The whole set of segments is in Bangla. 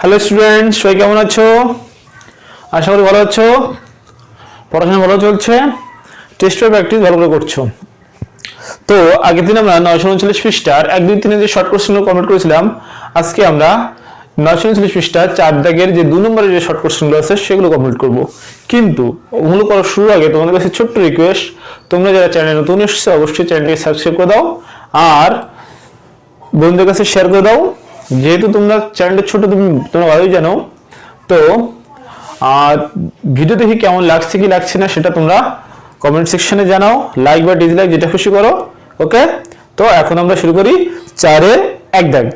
হ্যালো স্টুডেন্টস, সবাই কেমন আছো? আশা করি ভালো আছো। পড়াশোনা ভালো চলছে, টেস্ট পেপার প্র্যাকটিস ভালো করে করছো। তো আগের দিন আমরা 939 পৃষ্ঠার 1, 2, 3 যে শর্ট কোশ্চেনগুলো কমপ্লিট করেছিলাম। আজকে আমরা 939 পৃষ্ঠার 4 দাগের যে 2 নম্বরের যে শর্ট কোশ্চেনগুলো আছে সেগুলো কমপ্লিট করব। কিন্তু ওগুলো করার শুরু আগে তোমাদের কাছে ছোট্ট রিকোয়েস্ট, তোমরা যারা চ্যানেলে নতুন এসেছো অবশ্যই চ্যানেলটিকে সাবস্ক্রাইব করে দাও আর বন্ধুদের কাছে শেয়ার করে দাও। যেহেতু তোমরা চ্যানেলটা ছোট, তোমরা ভালোই জানো। তো আর ভিডিও দেখে কেমন লাগছে কি লাগছে না সেটা তোমরা কমেন্ট সেকশনে জানাও, লাইক বা ডিসলাইক যেটা খুশি করো। ওকে, তো এখন আমরা শুরু করি 4-এর 1 দাগ।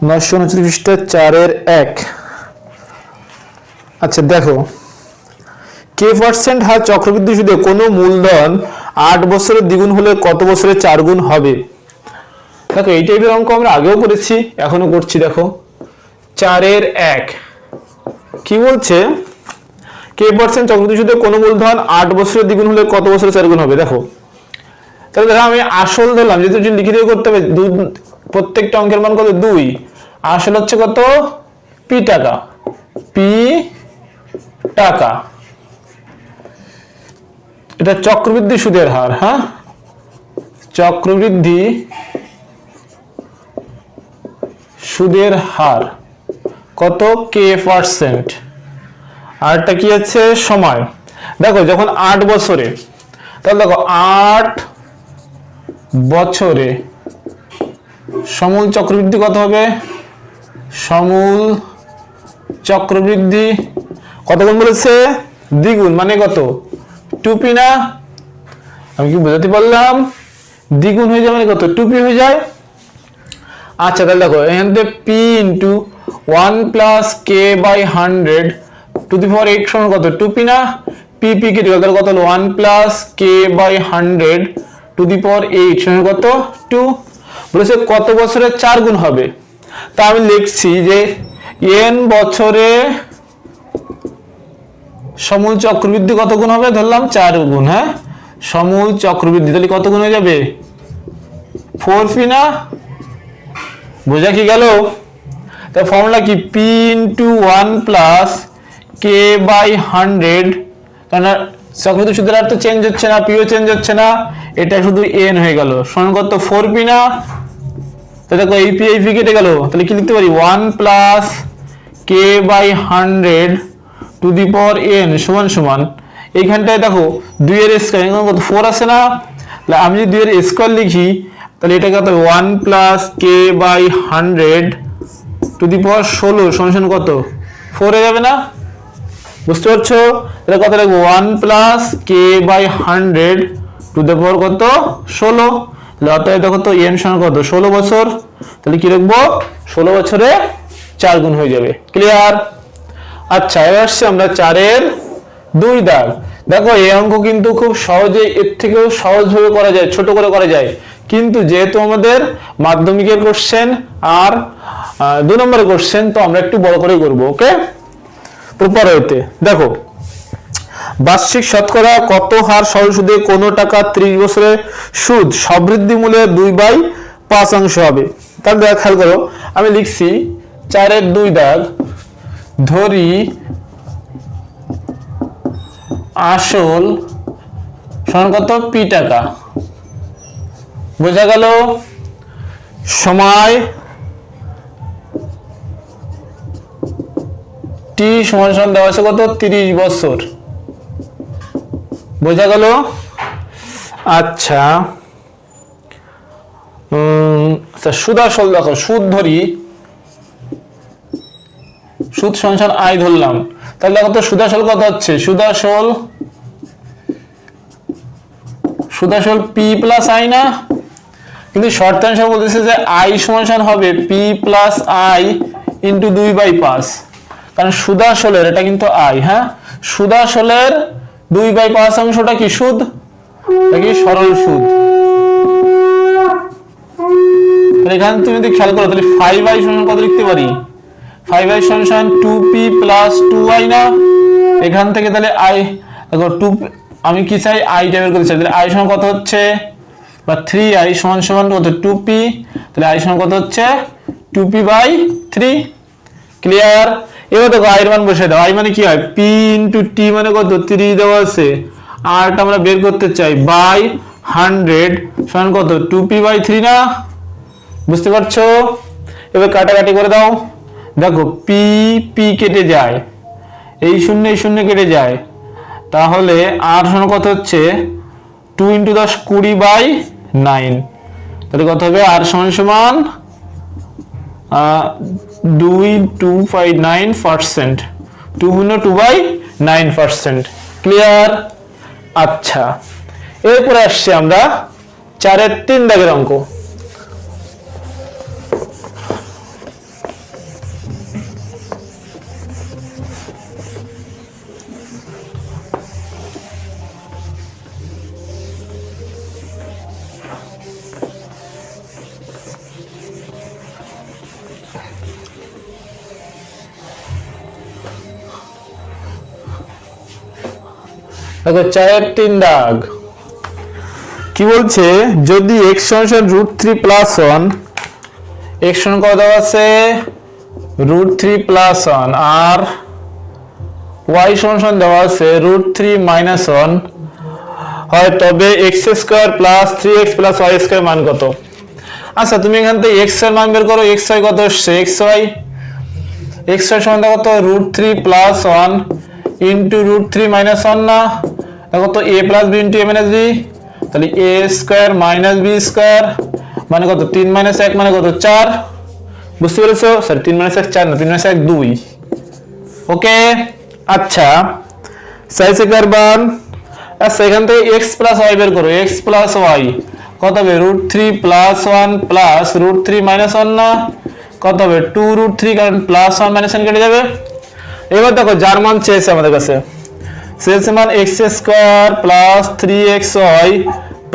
939 পৃষ্ঠা 4-এর 1। আচ্ছা দেখো, k% হার চক্রবৃদ্ধি সুদে কোনো মূলধন 8 বছরের দ্বিগুণ হলে কত বছরে 4 গুণ হবে? দেখো এই টাইপের অঙ্ক আমরা আগেও করেছি, এখনো করছি। দেখো 4-এর 1 কি বলছে, k% চক্রবৃদ্ধি সুদে কোনো মূলধন 8 বছরের দ্বিগুণ হলে কত বছরে 4 গুণ হবে? দেখো তাহলে দেখো আমি আসল ধরলাম, যেহেতু লিখে দিয়ে করতে হবে। প্রত্যেকটা অঙ্কের মান কত? 2। আসল হচ্ছে কত? p টাকা, p টাকা। এটা চক্রবৃদ্ধি সুদের হার। হ্যাঁ, চক্রবৃদ্ধি সুদের হার কত? k%। আরটা কি আছে? সময়। দেখো যখন 8 বছরে, তাহলে দেখো 8 বছরে সমূল চক্রবৃদ্ধি কত হবে? সমূল চক্রবৃদ্ধি কত গুণ বলেছে? দ্বিগুণ, মানে কত? 2p না? আমি কি বোঝাতে পারলাম? দ্বিগুণ হয়ে যায় মানে কত? 2p হয়ে যায়। আচ্ছা তাহলে দেখো এখান থেকে p into 1 plus k by 100 to the power 8 সমান কত? 2p না? p কেটে গেল, তাহলে কত হলো? 1 plus k by 100 to the power 8 সমান কত? 2। বলেছে কত বছরে 4 গুণ হবে। তা আমি লিখছি যে n বছরে সমূল চক্রবৃদ্ধি কত গুণ হবে? ধরলাম 4 গুণ। হ্যাঁ, সমূল চক্রবৃদ্ধি তাহলে কত গুণ হয়ে যাবে? 4p না? বোঝা কি গেল? তাই ফর্মুলা কি? p into 1 plus k by 100, কারণ চক্রবৃদ্ধি সুদের হার তো চেঞ্জ হচ্ছে না, পিও চেঞ্জ হচ্ছে না, এটা শুধু n হয়ে গেল। সমান কত? 4p না? তাহলে দেখো এই p কেটে গেল, তাহলে কি লিখতে পারি? 1 plus k by 100 to the power n সমান সমান এইখানটায় দেখো 2 এর স্কয়ার কত? 4 আছে না? তাহলে আমি যদি 2 এর স্কয়ার লিখি তাহলে এটা কত? 1 plus k by 100 to the power 16 সমান কত? 4 হয়ে যাবে না? বুঝতে পারছো? এটা কত লিখবো? 1 plus k by 100 to the power কত? 16। অতএব দেখো তো n সমান কত? 16 বছর। তাহলে কি লিখবো? 16 বছরে 4 গুণ হয়ে যাবে। ক্লিয়ার? আচ্ছা এবার আসছে আমরা 4-এর 2 দাগ। দেখো এই অঙ্ক কিন্তু খুব সহজে, এর থেকেও সহজভাবে করা যায়, ছোট করে করা যায়। কিন্তু যেহেতু আমাদের মাধ্যমিকের কোশ্চেন আর 2 নম্বরের কোশ্চেন, তো আমরা একটু বড় করে করব। ওকে, প্রপার হইতে দেখো বার্ষিক শতকরা কত হার সরল সুদে কোনো টাকা 30 বছরে সুদ সমৃদ্ধি মূল্যে 2/5 হবে? তাহলে দেখো খেয়াল করো, আমি লিখছি 4-এর 2 দাগ। ধরি আসল সমান কত? p টাকা। বোঝা গেল? সময় t সমান সমান দেওয়া আছে কত? 30 বছর। বোঝা গেল? আচ্ছা সুদ আসল দেখো, সুদ ধরি, সুদ সমান i ধরলাম। তাহলে দেখো তো সুদ আসল কত হচ্ছে? সুদ আসল p প্লাস i না? কিন্তু শর্তাংশ বলতেছে যে i সমান হবে p প্লাস i ইন্টু 2/5, কারণ সুদ আসলের এটা কিন্তু i। হ্যাঁ, সুদ আসলের 2/5 অংশটা কি? সুদ, এটা কি সরল সুদ। এখানে তুমি যদি খেয়াল করো তাহলে 5i সমান কত লিখতে পারি? 5i সমান 2p প্লাস 2i না? এখান থেকে তাহলে i দেখো 2, আমি কি চাই? i টা বের করতে চাই। তাহলে i সমান কত হচ্ছে? বা 3i সমান সমান কত 2p, তাহলে i সমান কত হচ্ছে 2p/3। ক্লিয়ার? এবার দেখো i এর মান বসিয়ে দাও। i মানে কি হয় p * t মানে কত 3 দেওয়া আছে, আর টা আমরা বের করতে চাই বাই 100 সমান কত 2p/3 না? বুঝতে পারছো? এবার কাটাকাটি করে দাও। দেখো p p কেটে যায়, এই শূন্য কেটে যায়, তাহলে r সমান কত হচ্ছে 2 × 10 20/9। তাহলে কত হবে r সমান সমান 2/9%, 2/9%। ক্লিয়ার? আচ্ছা, এরপরে আসছে আমরা 4-এর 3 দাগের অঙ্ক। দেখো 4-এর 3 দাগ কি বলছে, যদি x সমান √3 + 1, x সমান কত দেওয়া আছে √3 + 1, আর y সমান দেওয়া আছে √3 - 1 হয়, তবে x² + 3x + y² মান কত? আচ্ছা, তুমি এখান থেকে x এর মান বের করো। xy কত আসছে, xy সমান কত √3 + 1 * √3 - 1 না? দেখো তো a + b * a - b, তাহলে a² - b² মানে কত 3 - 1 মানে কত 4। বুঝতে পেরেছো? সরি 3 - 1 4 না, 3 - 1 2। ওকে, আচ্ছা সাইজে কারবান। আচ্ছা, এখান থেকে x + y বের করো। x + y কত হবে √3 + 1 + √3 - 1 না? কত হবে 2√3, কারণ +1 - 1 কেটে যাবে। এবার দেখো যার মান চেয়েছে আমাদের কাছে, চেয়েছে মান x² + 3xy +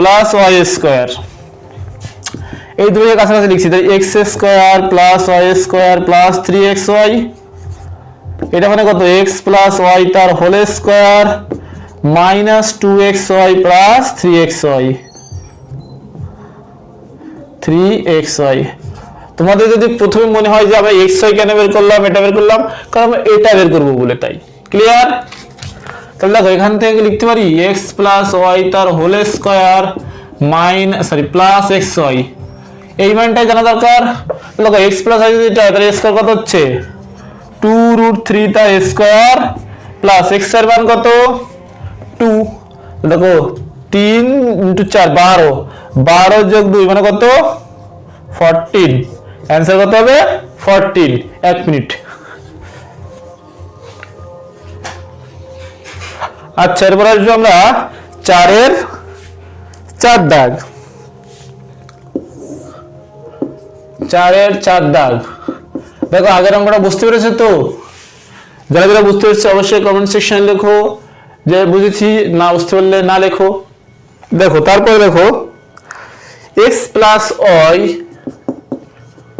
y²। এই দুটোর কাছাকাছি লিখছি, তাই x² + y² + 3xy, এটা মানে কত x + y তার হোল স্কয়ার - 2xy + 3xy। তোমাদের যদি প্রথমে মনে হয় যে আমরা xy কেন বের করলাম, এটা বের করলাম, কারণ আমরা এটা বের করব বলে, তাই। ক্লিয়ার? তাহলে দেখো এখান থেকে লিখতে পারি x + y তার হোল স্কয়ার + xy, এই মানটাই জানা দরকার। দেখো x + y যদি এটা, তাহলে স্কয়ার কত হচ্ছে 2√3 তার স্কয়ার প্লাস x এর মান কত 2। দেখো 3 × 4 12, 12 + 2 মানে কত 14। অ্যান্সার কত হবে 14। 1 মিনিট। আচ্ছা, এরপর আসবো আমরা 4-এর 4 দাগ। 4-এর 4 দাগ দেখো, আগের অঙ্কটা বুঝতে পেরেছো তো? যারা যারা বুঝতে পেরেছো অবশ্যই কমেন্ট সেকশনে লেখো যে বুঝেছি, না বুঝতে পারলে না লেখো। দেখো তারপরে দেখো x + y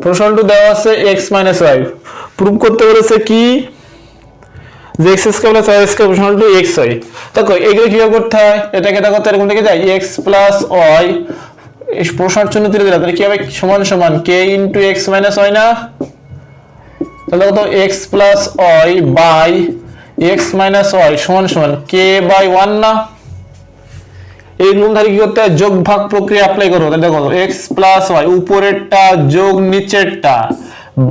প্রশ্নটা দেওয়া আছে x - y, প্রুফ করতে বলেছে কি যে x² + y² প্রশ্নটা xy। দেখো এগুলো কিভাবে করতে হয়, এটাকে দেখো এরকম লিখে যায় x + y, এই প্রশ্নের চিহ্ন তুলে দিলাম, তাহলে কি হবে সমান সমান k × x - y না? তাহলে কত x + y by x - y সমান সমান k/1 না? এইগুলো তাহলে কি করতে হয়, যোগ ভাগ প্রক্রিয়া অ্যাপ্লাই করব। তাহলে দেখো x + y উপরেরটা যোগ নিচেরটা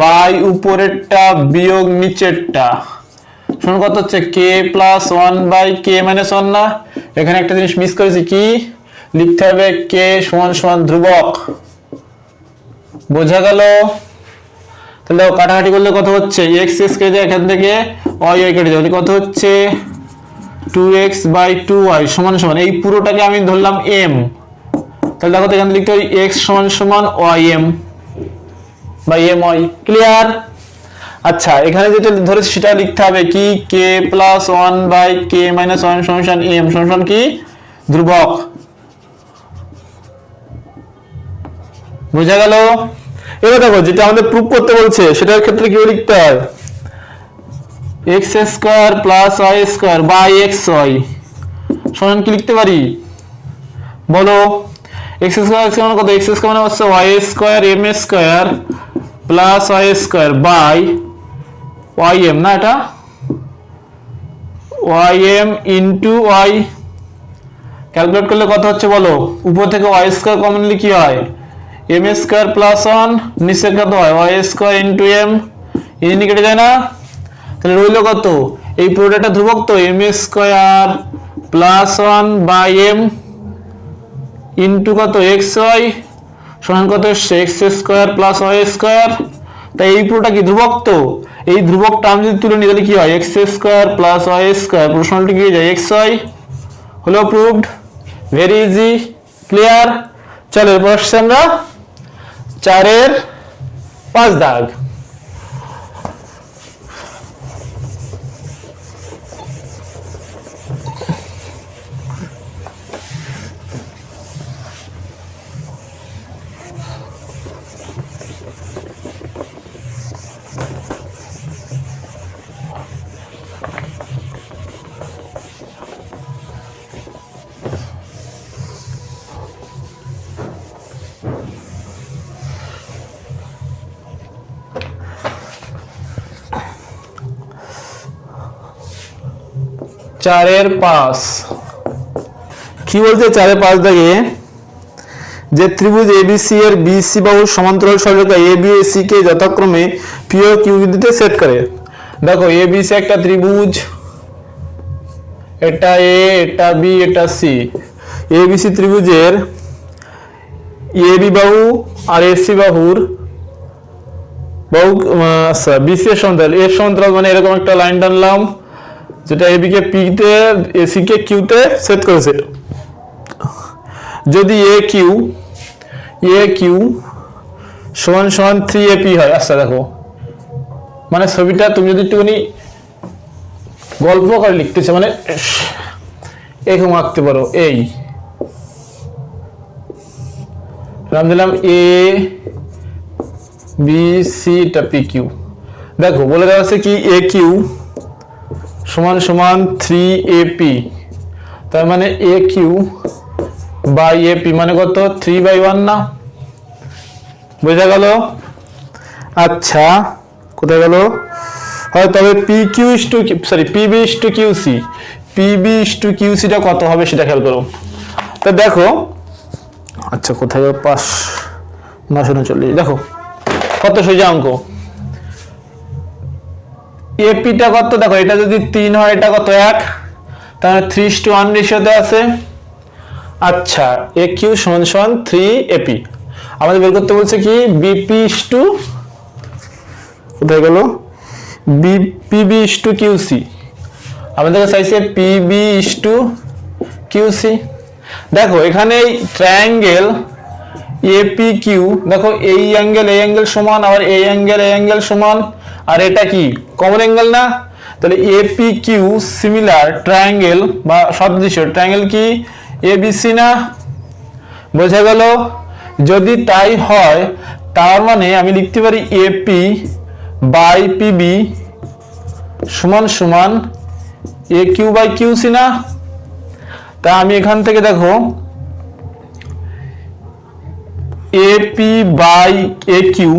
বাই উপরেরটা বিয়োগ নিচেরটা সমান কত হচ্ছে k + 1/k - 1 না? এখানে একটা জিনিস মিস করেছি, কি লিখতে হবে k সমান সমান ধ্রুবক। বোঝা গেল? তাহলে কাটাকাটি করলে কত হচ্ছে x কেটে যায়, এখান থেকে y কেটে যাবে, কত হচ্ছে 2x/2y সমান সমান, এই পুরোটাকে আমি ধরলাম m, তাহলে দেখো এখানে লিখতে পারি x সমান সমান ym/my। ক্লিয়ার? আচ্ছা, এখানে যেটা ধরেছি সেটা লিখতে হবে কি k + 1/k - 1 সমান m সমান কি ধ্রুবক। বোঝা গেল? এবার দেখো যেটা আমাদের প্রুফ করতে বলছে সেটার ক্ষেত্রে কি লিখতে হয়, x² + y² xy সমান কি লিখতে পারি বলো? এক্স স্কয়ার কত, এক্স স্কয়ার মানে হচ্ছে y square m square plus y square by y m, না এটা y m into y. Calculate করলে কত হচ্ছে বলো, উপর থেকে ওয়াই স্কয়ার কমন নিলে কি হয়, এম স্কয়ার প্লাস 1, নিচে কত হয় ওয়াই স্কয়ার ইন্টু এম, ইনি কেটে যায় না, তাহলে রইল কত, এই পুরোটা ধ্রুবক তো, m square plus 1 by m into কত এক্স ওয়াই সমান কত এসছে x square plus y square. তাই এই পুরোটা কি ধ্রুবক তো, এই ধ্রুবক টার্ম যদি তুলে নিই তাহলে কি হয় x square plus y square প্রশ্নটি কি হয়ে যায় এক্স ওয়াই। হলো প্রুভড, ভেরি ইজি, ক্লিয়ার। চলো এরপর আসছে আমরা 4-এর 5 দাগ। চারের 5 কি বলতে, 4-এর 5 দাগে যে ত্রিভুজ এবিসি এর বিসি বাহুর সমান্তরাল সরলরেখা এবি ও সি কে যথাক্রমে পি ও কিউ বিন্দুতে সেট করে। দেখো এবিসি একটা ত্রিভুজ, এটা এ, এটা বি, এটা সি। এবিসি ত্রিভুজের এবি বাহু আর এসি বাহুর বাহু, আচ্ছা বিসি এর সমান্তরাল, এর সমান্তরাল মানে এরকম একটা লাইন টানলাম যেটা এবি কে পি তে এসি কে কিউ তে সেট করেছে। যদি এ কিউ সমান সমান 3AP হয়, আচ্ছা দেখো মানে ছবিটা তুমি যদি একটুখানি গল্প করে লিখতে চাও মানে এরকম আঁকতে পারো, এই নাম দিলাম এ বি সি, এটা পি কিউ। দেখো বলে দেওয়া আছে কি এ কিউ সমান সমান 3AP, তার মানে এ কিউ বাই এপি মানে কত 3/1 না, বোঝা গেল। আচ্ছা কোথায় গেল, হয় তবে P Q is to sorry PB is to QC, PB is to কিউসিটা কত হবে সেটা খেয়াল করো। তো দেখো আচ্ছা কোথায় গেল 5/939, দেখো কত সোজা অঙ্ক। এপিটা কত, দেখো এটা যদি 3 হয় এটা কত 1, তাহলে 3:1 রেশিওতে আছে। আচ্ছা এ কিউ সমান সমান 3AP, আমাদের বের করতে বলছে কি বিপি ইস টু, কোথায় গেল পিবি ইস টু কিউসি, আমাদের চাইছে পিবি ইস টু কিউসি। দেখো এখানে ট্রায়াঙ্গেল এপি কিউ, দেখো এই অ্যাঙ্গেল সমান, আবার এই অ্যাঙ্গেল সমান, আর এটা কি কমন অ্যাঙ্গেল না, তাহলে এপি কিউ সিমিলার ট্রায়াঙ্গেল বা সদৃশ ট্রায়াঙ্গেল কি এবিসি না, বোঝা গেল। যদি তাই হয় তার মানে আমি লিখতে পারি এপি বাই পিবি সমান সমান এ কিউ বাই কিউসি না। তা আমি এখান থেকে দেখো এপি বাই এ কিউ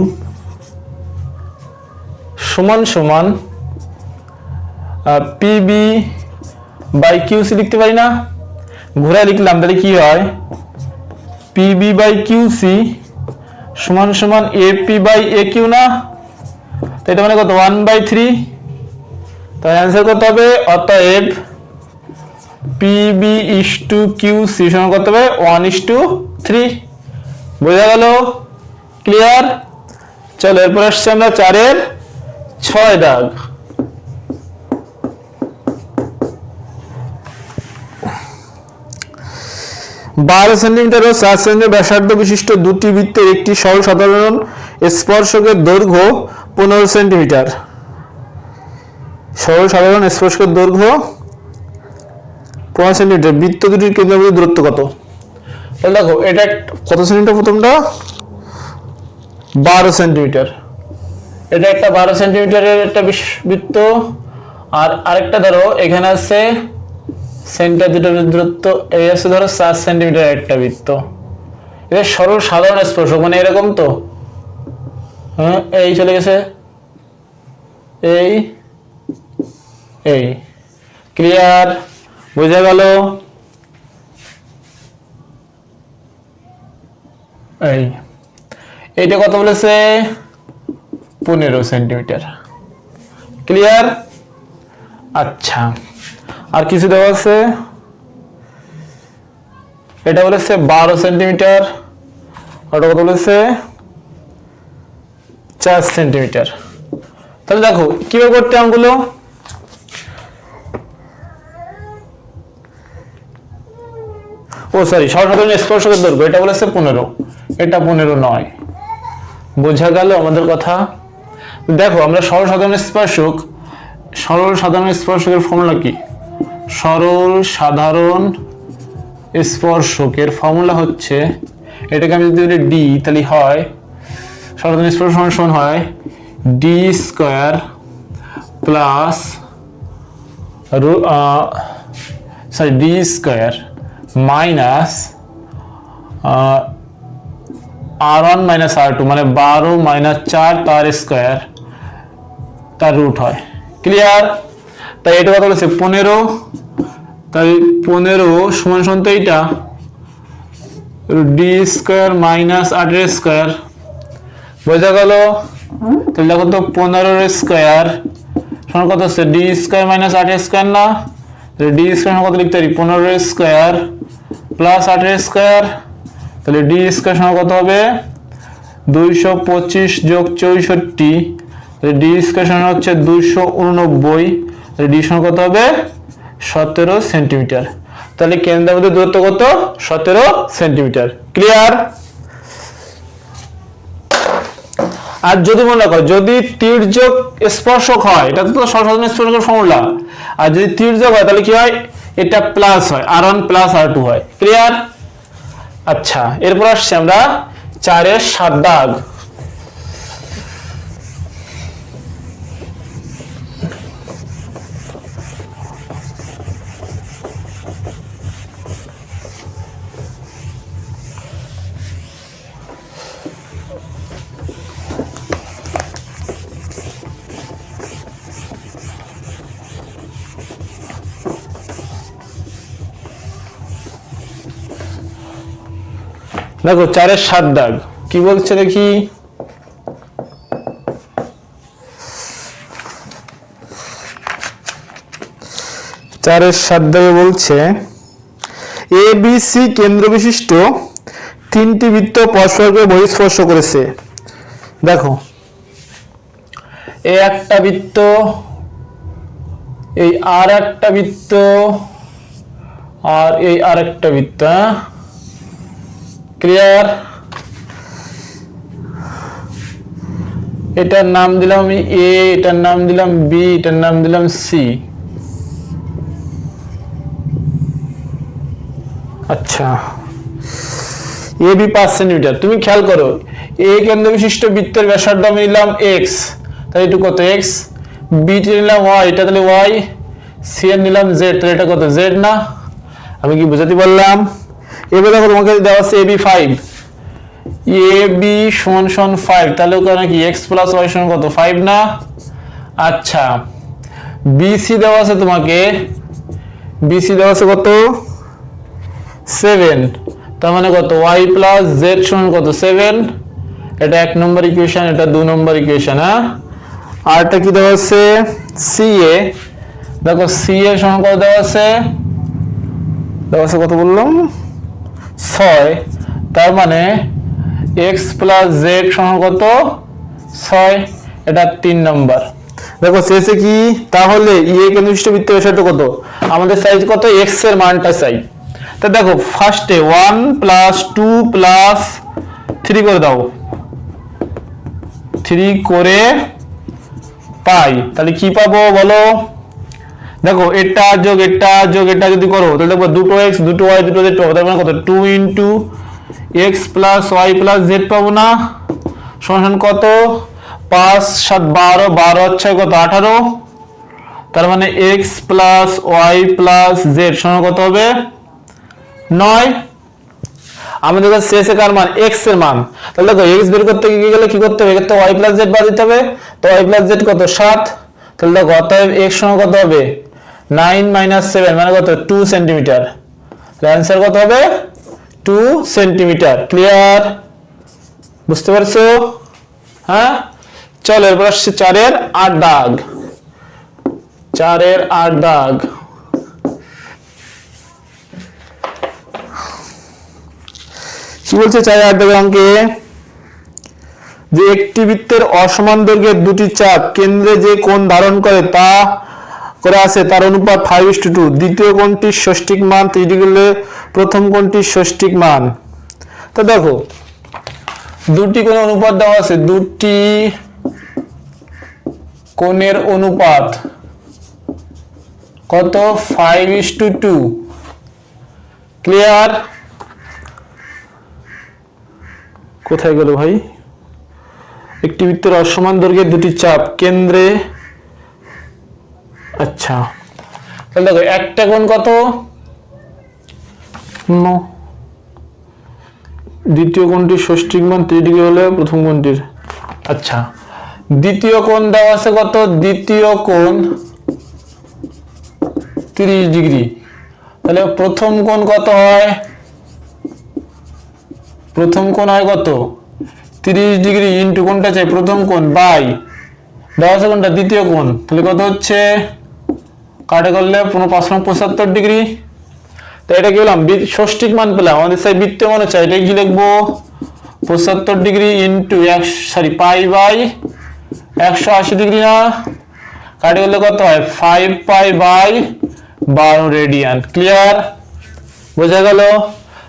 সমান সমান পিবি বাই কিউসি লিখতে পারি না, ঘুরে লিখলাম তাহলে কি হয় পিবি বাই কিউসি সমান সমান এপি বাই এ কিউ না, তো এটা মানে কত 1/3, তাই অ্যান্সার কত হবে, অতএব পিবি ইস টু কিউসি সমান কত হবে 1:3, বোঝা গেল, ক্লিয়ার। চলো এরপর আসছে আমরা 4-এর 6 দাগ। বারো সেন্টিমিটার ও 4 সেন্টিমিটার ব্যাসার্ধ বিশিষ্ট দুটি বৃত্তের একটি সরল সাধারণ স্পর্শকের দৈর্ঘ্য 15 সেন্টিমিটার। সরল সাধারণ স্পর্শকের দৈর্ঘ্য 15 সেন্টিমিটার, বৃত্ত দুটির কেন্দ্রবিন্দু দূরত্ব কত? তাহলে দেখো এটা কত সেন্টিমিটার, প্রথমটা 12 সেন্টিমিটার, এটা একটা 12 সেন্টিমিটারের একটা বৃত্ত, আর আরেকটা ধরো এখানে আছে সেন্টার দুটো দূরত্ব এই আছে ধরো 4 সেন্টিমিটার একটা বৃত্ত, এর সরল সাধারণ স্পর্শক মানে এরকম তো, হ্যাঁ এই চলে গেছে, এই এই ক্লিয়ার, বুঝা গেল? এই এইটা কত বলেছে? 15 সেন্টিমিটার, ক্লিয়ার? আচ্ছা, আর কিছু দেওয়া আছে, এটা বলেছে 12 সেন্টিমিটার, ওটা কত বলেছে? 4 সেন্টিমিটার। তাহলে দেখো কিভাবে করতে আমগুলো, ও সরি, সর্বসাধারণ স্পর্শকের দৈর্ঘ্য এটা বলেছে 15, এটা 15 নয়। বোঝা গেল আমাদের কথা? দেখো আমরা সরল সাধারণ স্পর্শকের ফর্মুলা কি? সরল সাধারণ স্পর্শকের ফর্মুলা হচ্ছে, এটাকে আমি যদি বলি ডি, তাহলে হয় সরল সাধারণ স্পর্শক সমান হয় D square plus D square minus R1 minus R2 মানে 12 মাইনাস 4 তার স্কয়ার তার রুট হয়, ক্লিয়ার? তাই এটা কত বলেছে? 15, তাই 15 সমান সমান তো এইটা ডি স্কয়ার মাইনাস 8 এর স্কয়ার, বোঝা গেল? তাহলে দেখো তো 15 এর স্কয়ার সমান কত হচ্ছে? ডি স্কয়ার মাইনাস 8 এর স্কয়ার না? ডি স্কয়ার কত লিখতে পারি? 15 এর স্কয়ার প্লাস 8 এর স্কয়ার, তাহলে ডি স্কয়ার সমান কত হবে? 225 যোগ 64, তাহলে ডি স্কয়ার সমান হচ্ছে 289, তাহলে ডি সমান কত হবে? 17 সেন্টিমিটার। তাহলে কেন্দ্রের মধ্যে দূরত্ব কত? 17 সেন্টিমিটার, ক্লিয়ার? আর যদি মনে করো যদি তির্যক স্পর্শক হয়, এটা তো সরলসাধারণ স্পর্শকের ফর্মুলা, আর যদি তির্যক হয় তাহলে কি হয়? এটা প্লাস হয়, R1 প্লাস R2 হয়, ক্লিয়ার? আচ্ছা, এরপর আসছে আমরা 4-এর 7 দাগ। দেখো 4-এর 7 দাগ কি বলছে দেখি, 4-এর 7 দাগে বলছে এ বি সি কেন্দ্র বিশিষ্ট 3টি বৃত্ত পরস্পরকে বহিঃস্পর্শ করেছে। দেখো এই একটা বৃত্ত, এই আর একটা বৃত্ত, আর এই আর একটা বৃত্ত, ক্লিয়ার? এটার নাম দিলাম আমি এ, এটার নাম দিলাম বি, এটার নাম দিলাম সি। আচ্ছা, এ বি 5 সেন্টিমিটার। তুমি খেয়াল করো, এ কেন্দ্র বিশিষ্ট বৃত্তের ব্যাসার্ধ আমি নিলাম এক্স, তাহলে একটু কত এক্স, বি টি নিলাম ওয়াই, এটা তাহলে ওয়াই, সি এর নিলাম জেড, তাহলে এটা কত জেড না? আমি কি বুঝাতে পারলাম? এবার দেখো তোমাকে দেওয়া আছে এ বি 5, এ বি সমান সমান 5, তাহলে ওখানে কি এক্স প্লাস ওয়াই সমান কত 5 না? আচ্ছা, বিসি দেওয়া আছে তোমাকে, বিসি দেওয়া আছে কত 7, তার মানে কত ওয়াই প্লাস জেড সমান কত 7, এটা 1 নম্বর ইকুয়েশন, এটা 2 নম্বর ইকুয়েশন। হ্যাঁ, আরটা কি দেওয়া আছে সি এ, দেখো সি এ সমান কত দেওয়া আছে কত বললাম 6, তার মানে এক্স প্লাস জেড সমান কত 6, এটা 3 নম্বর। দেখো শেষে কি, তাহলে এ কেন্দ্রবিশিষ্ট বৃত্তের ব্যাসার্ধ কত? আমাদের সাইজ কত? এক্স এর মানটা চাই। তা দেখো ফার্স্টে 1 প্লাস 2 প্লাস 3 করে দাও, 3 করে পাই, তাহলে কি পাবো বলো? দেখো এটা যোগ এটা যোগ এটা যদি করো তাহলে দেখো দুটো এক্স দুটো ওয়াই দুটো জেড পাবো, তার মানে কত 2 into x plus y plus z পাবো না? সমান কত 5 7 12, 12 হচ্ছে কত 18, তার মানে x plus y plus z সমান কত হবে 9। আমাদের কাছে শেষে কার মান x এর মান, তাহলে দেখো x বের করতে গিয়ে গেলে কি করতে হবে, এক্ষেত্রে y প্লাস জেড বাদ দিতে হবে, তো y প্লাস জেড কত 7, তাহলে দেখো অতএব x সমান কত হবে 9 মাইনাস 7 মানে কত 2 সেন্টিমিটার, অ্যান্সার কত হবে 2 সেন্টিমিটার। ক্লিয়ার, বুঝতে পারছো? হ্যাঁ, চলো এরপর আসছে 4 এর 8 দাগ। 4 এর 8 দাগ, কি বলছে 4 এর 8 দাগের অঙ্কে, যে একটি বৃত্তের অসমান দৈর্ঘ্যের দুটি চাপ কেন্দ্রে যে কোণ ধারণ করে তা করে আছে তার অনুপাত 5:2, দ্বিতীয় কোণটির ষষ্ঠিক মান 30 ডিগ্রি হলে প্রথম কোণটির ষষ্ঠিক মান। তো দেখো দুটি কোণের অনুপাত দেওয়া আছে, দুটি কোণের অনুপাত কত 5:2। ক্লিয়ার, কোথায় গেল ভাই, একটি বৃত্তের অসমান দৈর্ঘ্যের দুটি চাপ কেন্দ্রে, আচ্ছা তাহলে দেখো একটা কোণ কত 9, দ্বিতীয় কোণটির ষষ্ঠিক মান 30 ডিগ্রি হলে প্রথম কোণটির, আচ্ছা দ্বিতীয় কোণ দেওয়া আছে কত, দ্বিতীয় কোণ 30 ডিগ্রি, তাহলে প্রথম কোণ কত হয়, প্রথম কোণ হয় কত 30 ডিগ্রি ইন্টু কোণটা চাই প্রথম কোণ বাই দেওয়া আছে কোণটা দ্বিতীয় কোণ, তাহলে কত হচ্ছে কাটে করলে 75 ডিগ্রি। তো এটা কি বললাম ষষ্ঠিক মান পেলাম, আমাদের সাই বৃত্তীয় মান চাই, এটা কি লিখবো 75 degree into pi by 180 degree, না কাটে করলে কত হয় 5 পাই বাই 12 রেডিয়ান। ক্লিয়ার, বোঝা গেল?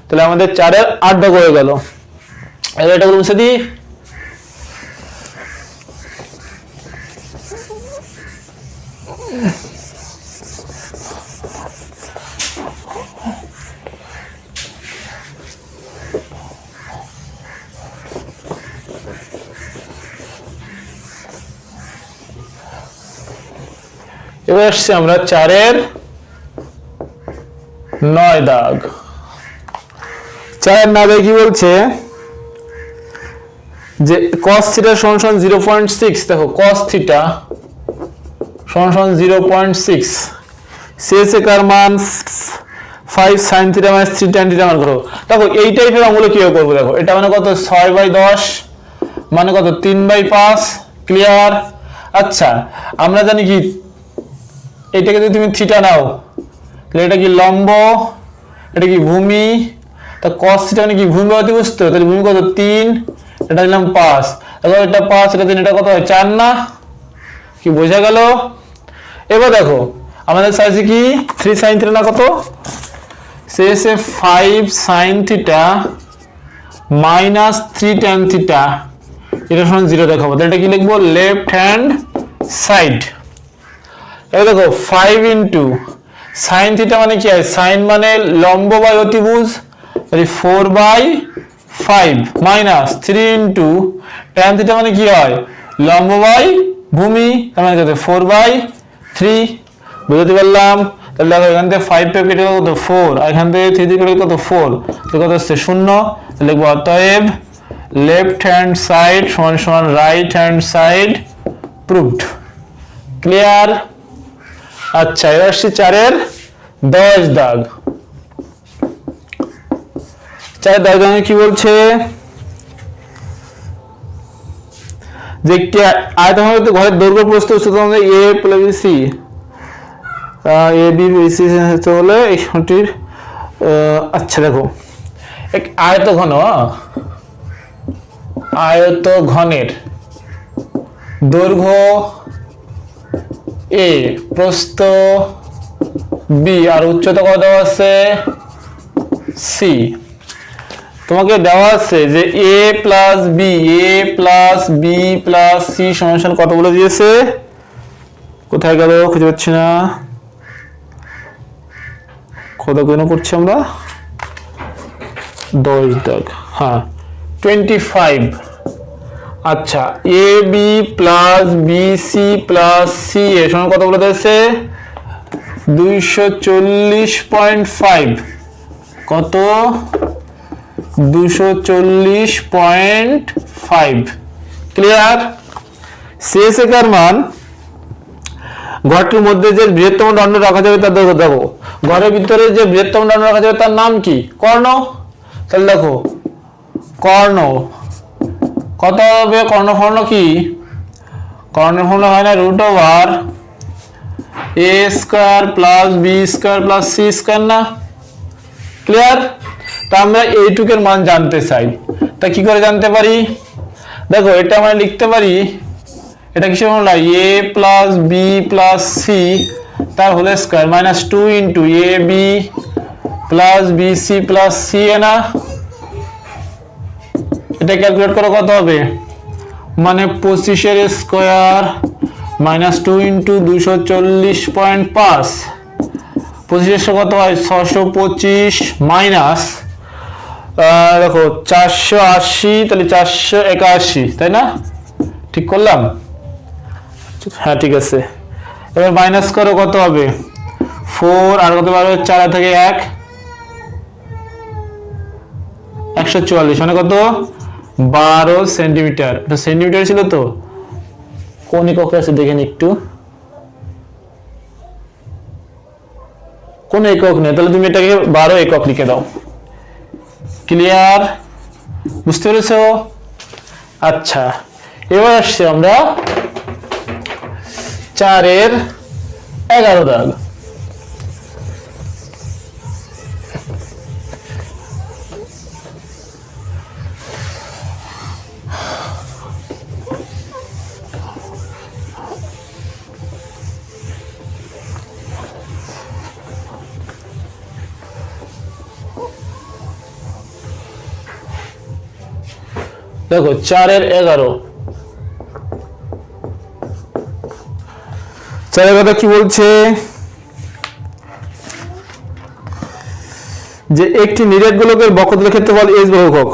তাহলে আমাদের 4 এর 8 দাগ হয়ে গেল। এবার এটা মুছে দিই, এবার আসছি আমরা 4 এর 9 দাগ। 4 এর 9 দাগে কি বলছে, যে cos থিটা সমান 0.6, দেখো cos থিটা সমান 0.6, শেষে কার মান 5 sin theta minus 3 tan theta মান করো। দেখো এই টাইপের অঙ্কগুলো কিভাবে করবো, দেখো এটা মানে কত 6/10 মানে কত 3/5। ক্লিয়ার, আচ্ছা আমরা জানি কি এটাকে যদি তুমি থিটা নাও তাহলে এটা কি লম্ব, এটা কি ভূমি, তা cos থিটা মানে কি ভূমি অতিভুজ, তাহলে ভূমি কত 3, এটা দিলাম 5, দেখো এটা 5 এটা 3, এটা কত হয় 4 না, কি বোঝা গেল? এবার দেখো আমাদের চাইছে কি 3 sin থিটা না কত, শেষে 5 sin theta minus 3 tan theta এটা সমান 0 দেখাবো, তাহলে এটা কি লিখবো লেফট হ্যান্ড সাইড। এবার দেখো 5 ইন্টু সাইন থিটা মানে কি হয়, সাইন মানে লম্ব বাই অতিভুজ, 4/5 মাইনাস 3 ইন্টু ট্যান থিটা মানে কি হয় লম্ব বাই ভূমি, তার মানে কত 4/3। বুঝতে পারলাম? তাহলে দেখো এখান থেকে 5 পেয়ে কেটে কত 4, আর এখান থেকে 3 কেটে কত 4, তো কত হচ্ছে 0। লিখবো অতএব লেফট হ্যান্ড সাইড সমান সমান right hand side proved. Clear, আচ্ছা এবার আসছি 4 এর 10 দাগ। 4 এর 10 দাগে কি বলছে, যে একটি আয়তক্ষেত্রাকার ঘরের দৈর্ঘ্য প্রস্থ উচ্চতা a plus c, a b c হলে এই সংখ্যাটির, আচ্ছা দেখো এক আয়তঘন, আয়তঘনের দৈর্ঘ্য a, প্রস্থ b আর উচ্চতা কত দেওয়া আছে c। তোমাকে দেওয়া আছে যে a plus b plus c সমান কত বলে দিয়েছে, কোথায় গেল খুঁজে পাচ্ছি না, কত কেন করছি আমরা 10 দাগ, হ্যাঁ 25। আচ্ছা A B plus B C plus C A সমান কত বলে দিয়েছে 240.5, কত 240.5 ক্লিয়ার। CSK এর মান ঘরটির মধ্যে যে বৃহত্তম দণ্ড রাখা যাবে তার দেখো, ঘরের ভিতরে যে বৃহত্তম দণ্ড রাখা যাবে তার নাম কি? কর্ণ। তাহলে দেখো কর্ণ কত হবে? কর্ণফল কি? কর্ণফল হয় না √a² + b² + c² না? ক্লিয়ার। তা আমরা এইটুকের মান জানতে চাই, তা কি করে জানতে পারি? দেখো এটা আমরা লিখতে পারি, এটা কিসের ফর্মুলা? a + b + c তার whole square -2 * ab + bc + c না? এটা ক্যালকুলেট করো কত হবে? মানে 25 এর স্কয়ার -2 * 240.5, 25 কত হয়? 625 মাইনাস দেখো 480, তাহলে 481, তাই না? ঠিক করলাম? হ্যাঁ ঠিক আছে। এবার মাইনাস করো কত হবে? 4 আর কত পারবে? 4 থেকে 1 144, মানে কত? 12 সেন্টিমিটার। এটা সেন্টিমিটার ছিল তো, কোন এককে আছে দেখেন একটু। কোন একক নেই, তাহলে তুমি এটাকে 12 একক লিখে দাও। ক্লিয়ার? বুঝতে পেরেছো? আচ্ছা, এবার আসছে আমরা 4 এর 11 দাগ। দেখো 4 এর 11, 4 এর কথা কি বলছে? যে একটি নিরেট গোলকের বক্রতলের ক্ষেত্রফল h বহুকক।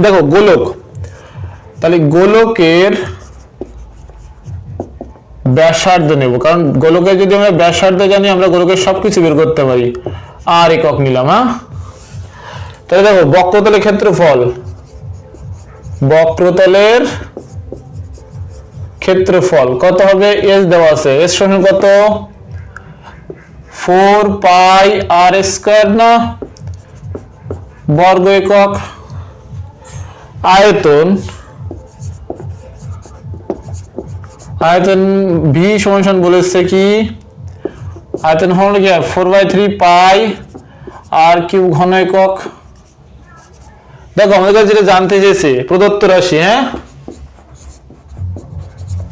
দেখো গোলক, তাহলে গোলকের ব্যাসার্ধ নেব, কারণ গোলকের যদি আমরা ব্যাসার্ধ জানি আমরা গোলকের সবকিছু বের করতে পারি। আর একক নিলাম। হ্যাঁ, তাহলে দেখো বক্রতলের ক্ষেত্রফল, বক্রতলের ক্ষেত্রফল কত হবে? h দেওয়া আছে, h সমান কত? 4πr² না? বর্গ একক। আয়তন, আয়তন v সমান বলেছে কি? আয়তন হলো কি? 4/3πr³ ঘন একক। দেখো আমাদের কাছে যেটা জানতে চেয়েছে প্রদত্ত রাশি, হ্যাঁ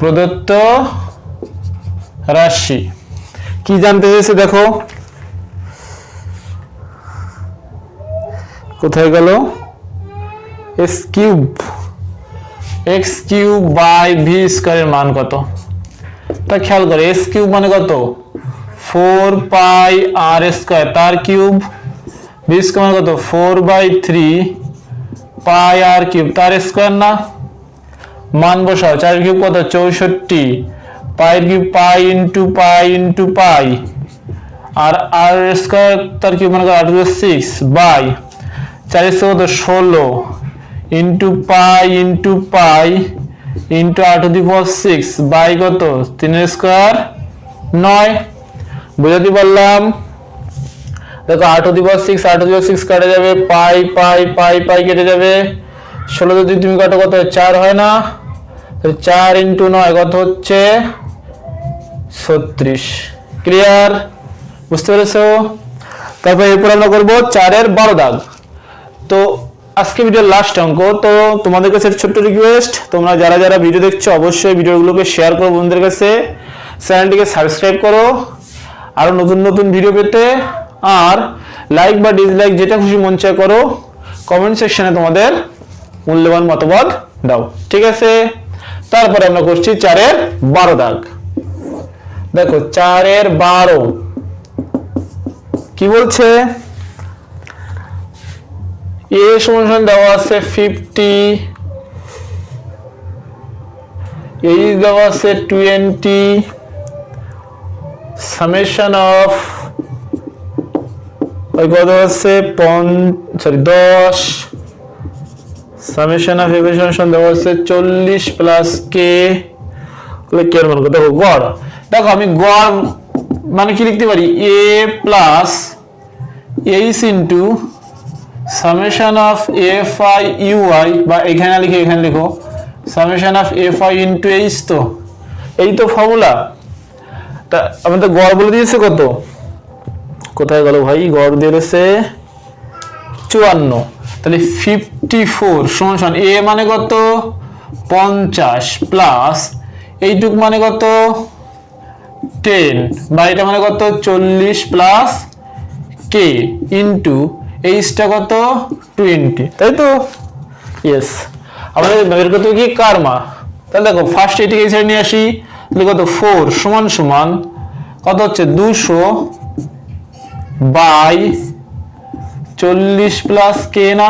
প্রদত্ত রাশি কি জানতে চেয়েছে? দেখো কোথায় গেল? x³/v² এর মান কত? তা খেয়াল করে, x³ মানে কত? 4πr², তার কিউব, v² মানে কত? 4/3πr³ তার স্কয়ার না? মান বসাও, 4 কিউব কত? 64, π³ π × π × π, আর r² তার কিউব মানে কত? 8/6 বাই 4 কত? 16 × π × π × 8/6 বাই কত? 3² 9। বুঝাতে পারলাম? দেখো 8/6 8/6 কাটা যাবে, পাই পাই পাই পাই কেটে যাবে, 16 যদি তুমি কাটো কত? 4 হয় না? 4 × 9 কত হচ্ছে? 36। ক্লিয়ার? বুঝতে পেরেছো? তারপর এরপর আমরা করবো 4 এর 12 দাগ। তো আজকে ভিডিওর লাস্ট অঙ্ক। তো তোমাদের কাছে ছোট্ট রিকোয়েস্ট, তোমরা যারা যারা ভিডিও দেখছো অবশ্যই ভিডিওগুলোকে শেয়ার করো বন্ধুদের কাছে, চ্যানেলটিকে সাবস্ক্রাইব করো আরো নতুন নতুন ভিডিও পেতে, আর লাইক বা ডিসলাইক যেটা খুশি মন চায় করো, কমেন্ট সেকশনে তোমাদের মূল্যবান মতামত দাও। ঠিক আছে? তারপরে আমরা করছি 4 এর 12 দাগ। দেখো 4 এর 12 কি বলছে? a সমান দেওয়া আছে 50, a দেওয়া আছে 20, সামেশন অফ ওই কত আছে 10, সামেশন অফ এফ সমান দেওয়া হচ্ছে 40 প্লাস কে, কে এর মান কত? দেখো গড়, দেখো আমি গড় মানে কি লিখতে পারি, A plus H into summation of F I U I, বা এখানে লিখে এখানে লিখো summation of F I into H. তো এই তো ফর্মুলা। তা আমাদের গড় বলে দিয়েছে কত, কোথায় গেল ভাই, গড় দিয়েছে 54। তাহলে 54 সমান সমান এ মানে কত 50 প্লাস এইটুক মানে কত 10, বা এটা মানে কত 40 প্লাস কে ইন্টু এইচটা কত 20, তাই তো? ইয়েস, আমাদের বের করতে হবে কি কার্মা। তাহলে দেখো ফার্স্ট এটিকে এই সাইড নিয়ে আসি, তাহলে কত 4 সমান সমান কত হচ্ছে 200 বাই 40 প্লাস কে, না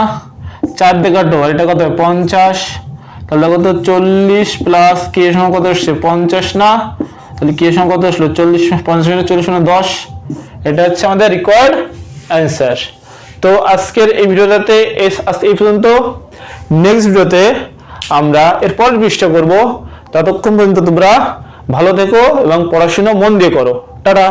4 দিয়ে কাটো, এটা কত 50, তাহলে কত 40 প্লাস কে সমান কত আসছে 50 না, তাহলে কে সমান কত আসলো 40, 50 40 10, এটা হচ্ছে আমাদের রিকোয়ার্ড অ্যান্সার। তো আজকের এই ভিডিওটাতে এই পর্যন্ত। নেক্সট ভিডিওতে আমরা এর পরের পৃষ্ঠা করব। ততক্ষণ পর্যন্ত তোমরা ভালো থেকো এবং পড়াশোনা মন দিয়ে করো। টাটা।